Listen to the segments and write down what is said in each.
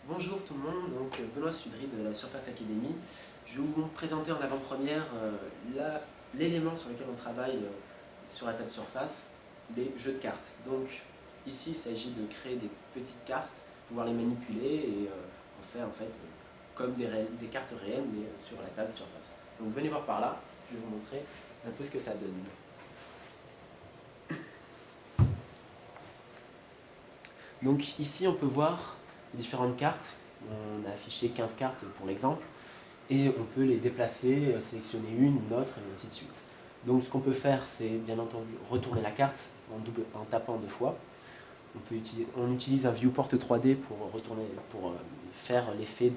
Bonjour tout le monde, donc Benoît Sudry de la Surface Academy. Je vais vous présenter en avant-première l'élément sur lequel on travaille sur la table Surface, les jeux de cartes. Donc ici il s'agit de créer des petites cartes, pouvoir les manipuler et en faire comme des cartes réelles mais sur la table Surface. Donc venez voir par là, je vais vous montrer un peu ce que ça donne. Donc ici on peut voir différentes cartes. On a affiché 15 cartes pour l'exemple. Et on peut les déplacer, sélectionner une autre, et ainsi de suite. Donc ce qu'on peut faire, c'est bien entendu retourner la carte en tapant 2 fois. On utilise un viewport 3D pour faire l'effet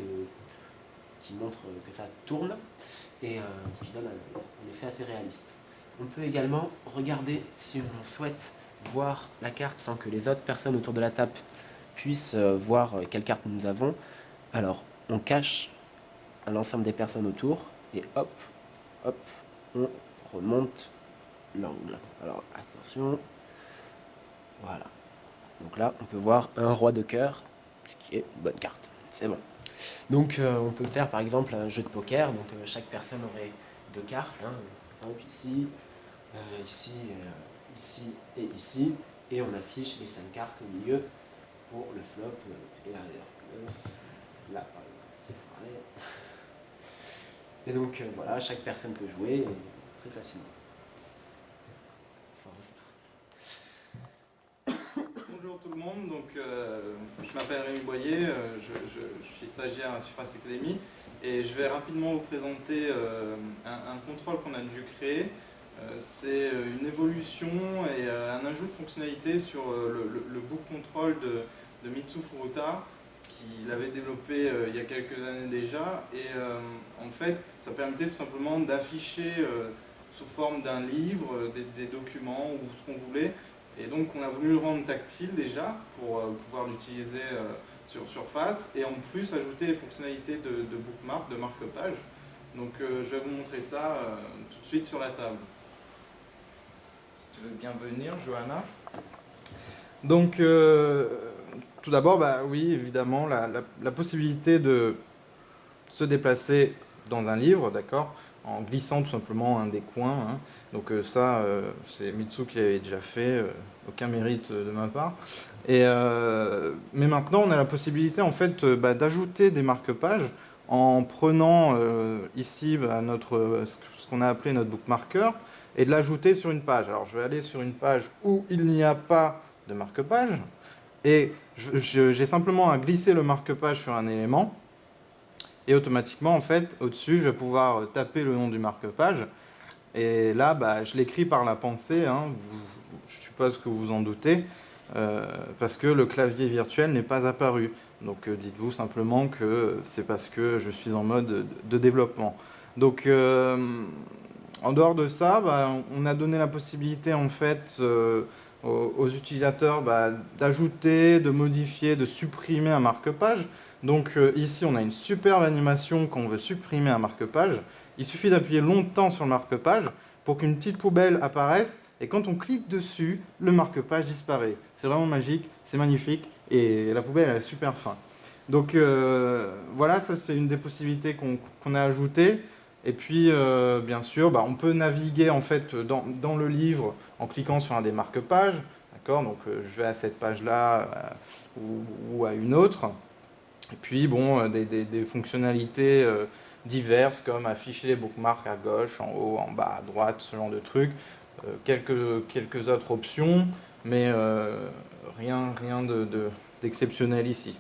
qui montre que ça tourne et qui donne un effet assez réaliste. On peut également regarder si on souhaite voir la carte sans que les autres personnes autour de la table puissent voir quelle carte nous avons. Alors, on cache à l'ensemble des personnes autour et hop, on remonte l'angle. Alors, attention, voilà. Donc là, on peut voir un roi de cœur, ce qui est une bonne carte. C'est bon. Donc, on peut faire par exemple un jeu de poker. Donc, chaque personne aurait 2 cartes. Hop, ici, ici et ici. Et on affiche les 5 cartes au milieu pour le flop et l'arrière. Là, c'est foiré. Et donc voilà, chaque personne peut jouer très facilement. Faut refaire. Bonjour tout le monde, donc, je m'appelle Rémi Boyer, je suis stagiaire à Surface Academy et je vais rapidement vous présenter un contrôle qu'on a dû créer. C'est une évolution et un ajout de fonctionnalité sur le book control de Mitsu Furuta, qu'il avait développé il y a quelques années déjà, et en fait ça permettait tout simplement d'afficher sous forme d'un livre des documents ou ce qu'on voulait. Et donc on a voulu le rendre tactile déjà pour pouvoir l'utiliser sur Surface et en plus ajouter les fonctionnalités de bookmark, de marque-page. Donc je vais vous montrer ça tout de suite sur la table. Si tu veux bien venir, Johanna. Donc tout d'abord, bah, oui, évidemment, la possibilité de se déplacer dans un livre, d'accord, en glissant tout simplement un des coins. Hein. Donc ça, c'est Mitsu qui l'avait déjà fait, aucun mérite de ma part. Mais maintenant, on a la possibilité en fait d'ajouter des marque-pages en prenant ici ce qu'on a appelé notre bookmarker et de l'ajouter sur une page. Alors je vais aller sur une page où il n'y a pas de marque-page et j'ai simplement à glisser le marque-page sur un élément. Et automatiquement, en fait, au-dessus, je vais pouvoir taper le nom du marque-page. Et là, je l'écris par la pensée, hein, je suppose que vous vous en doutez, parce que le clavier virtuel n'est pas apparu. Donc dites-vous simplement que c'est parce que je suis en mode de développement. Donc en dehors de ça, on a donné la possibilité en fait aux utilisateurs d'ajouter, de modifier, de supprimer un marque-page. Donc ici, on a une superbe animation quand on veut supprimer un marque-page. Il suffit d'appuyer longtemps sur le marque-page pour qu'une petite poubelle apparaisse. Et quand on clique dessus, le marque-page disparaît. C'est vraiment magique, c'est magnifique. Et la poubelle, elle est super fin. Donc voilà, ça c'est une des possibilités qu'on a ajoutées. Et puis, bien sûr, on peut naviguer en fait dans le livre en cliquant sur un des marque-pages. D'accord, donc je vais à cette page-là ou à une autre. Et puis, bon, des fonctionnalités diverses comme afficher les bookmarks à gauche, en haut, en bas, à droite, ce genre de trucs. Quelques autres options, mais rien d'exceptionnel ici.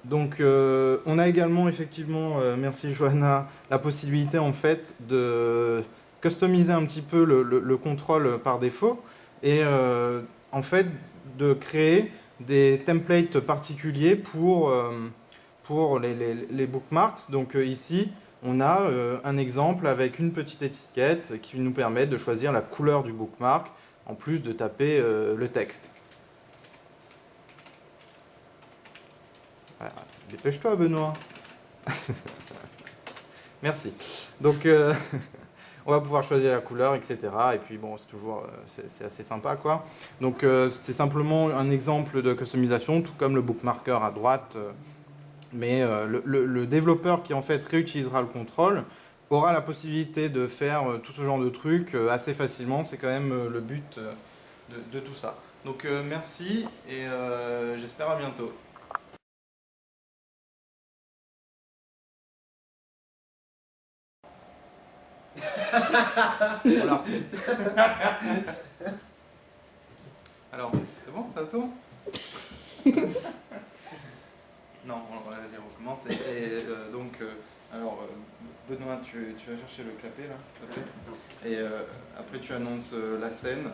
Donc, on a également, effectivement, merci Johanna, la possibilité en fait de customiser un petit peu le contrôle par défaut et en fait de créer des templates particuliers pour les bookmarks. Donc ici, on a un exemple avec une petite étiquette qui nous permet de choisir la couleur du bookmark en plus de taper le texte. Voilà. Dépêche-toi, Benoît. Merci. Donc, on va pouvoir choisir la couleur, etc. Et puis bon, c'est toujours, c'est assez sympa, quoi. Donc c'est simplement un exemple de customisation, tout comme le bookmarker à droite. Mais le développeur qui en fait réutilisera le contrôle aura la possibilité de faire tout ce genre de trucs assez facilement. C'est quand même le but de tout ça. Donc merci et j'espère à bientôt. Voilà. Alors, c'est bon, ça tourne? Non, vas-y, on recommence. Benoît, tu vas chercher le clapet là, s'il te plaît. Et après, tu annonces la scène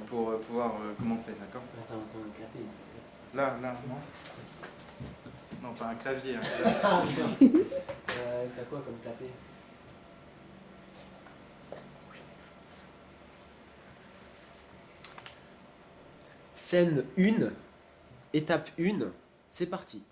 pour pouvoir commencer, d'accord? Attends, le clapet. Là, non? Non, pas un clavier. Ah, merde. T'as quoi comme clapet? Scène 1, étape 1, c'est parti.